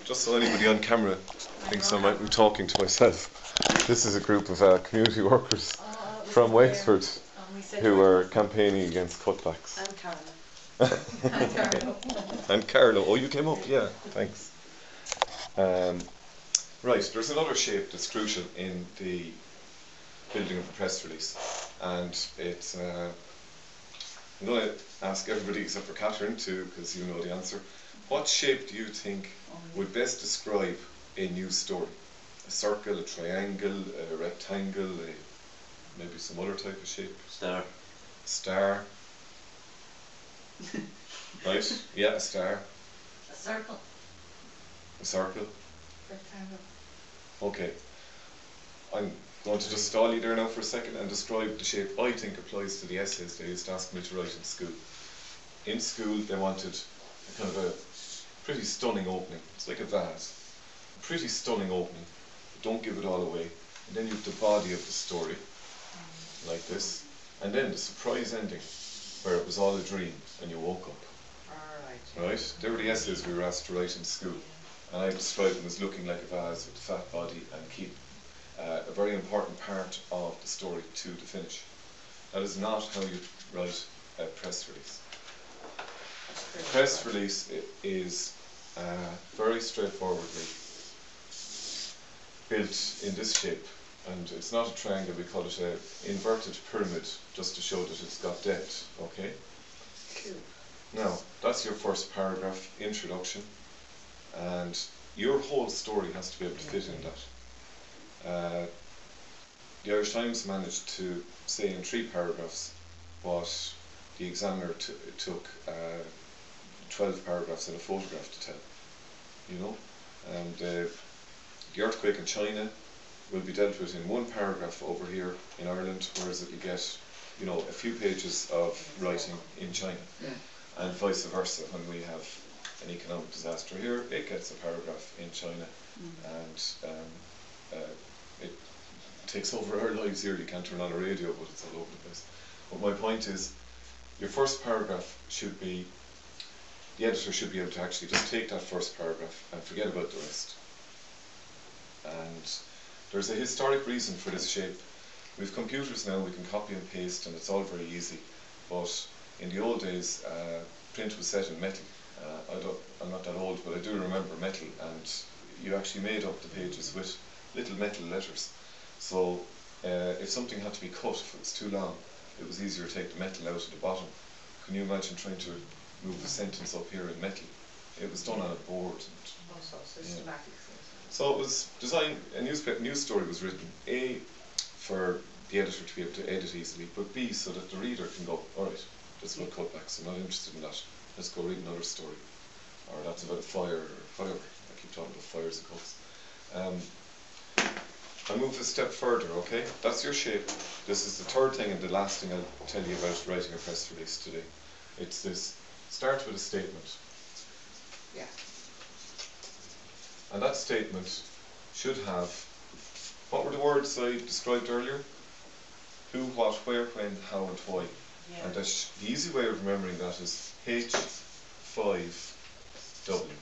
Just so anybody on camera thinks I might be talking to myself, this is a group of community workers from Wexford who are campaigning against cutbacks. And Carlo. And Carlo. And Carlo. Oh, you came up, yeah, thanks. Right, there's another shape that's crucial in the building of a press release, and it's I'm going to ask everybody except for Catherine too, because you know the answer. What shape do you think would best describe a news story? A circle, a triangle, a rectangle, maybe some other type of shape? Star. Star. Right, yeah, a star. A circle. A circle. Rectangle. Okay. I'm going to just stall you there now for a second and describe the shape I think applies to the essays they used to ask me to write in school. In school they wanted a kind of a pretty stunning opening. It's like a vase. A pretty stunning opening. But don't give it all away. And then you have the body of the story, like this. And then the surprise ending, where it was all a dream and you woke up. Alright. Right? They were the essays we were asked to write in school. And I described them as looking like a vase with a fat body and keep a very important part of the story to the finish. That is not how you write a press release. A press release is very straightforwardly built in this shape, and it's not a triangle, we call it an inverted pyramid just to show that it's got depth, okay? Cool. Now, that's your first paragraph, introduction, and your whole story has to be able to fit in that. The Irish Times managed to say in 3 paragraphs what the examiner took 12 paragraphs in a photograph to tell, you know. And the earthquake in China will be dealt with in 1 paragraph over here in Ireland, whereas it will get, you know, a few pages of writing in China, and vice versa. When we have an economic disaster here, it gets a paragraph in China, and it takes over our lives here. You can't turn on a radio, but it's all over the place. But my point is, your first paragraph should be, the editor should be able to actually just take that first paragraph and forget about the rest. And there's a historic reason for this shape. We've computers now, we can copy and paste, and it's all very easy. But in the old days, print was set in metal. I'm not that old, but I do remember metal, and you actually made up the pages with little metal letters. So if something had to be cut, if it was too long, it was easier to take the metal out at the bottom. Can you imagine trying to move a sentence up here in metal? It was done on a board. And, So systematic. so it was designed, a news story was written, A, for the editor to be able to edit easily, but B, so that the reader can go, alright, that's about cutbacks, I'm not interested in that, let's go read another story. Or that's about a fire, or whatever. I keep talking about fires and cuts. I'll move a step further, okay? That's your shape. This is the third thing and the last thing I'll tell you about writing a press release today. It's this, start with a statement. Yeah. And that statement should have, what were the words I described earlier? Who, what, where, when, how and why. Yeah. And the easy way of remembering that is H5W.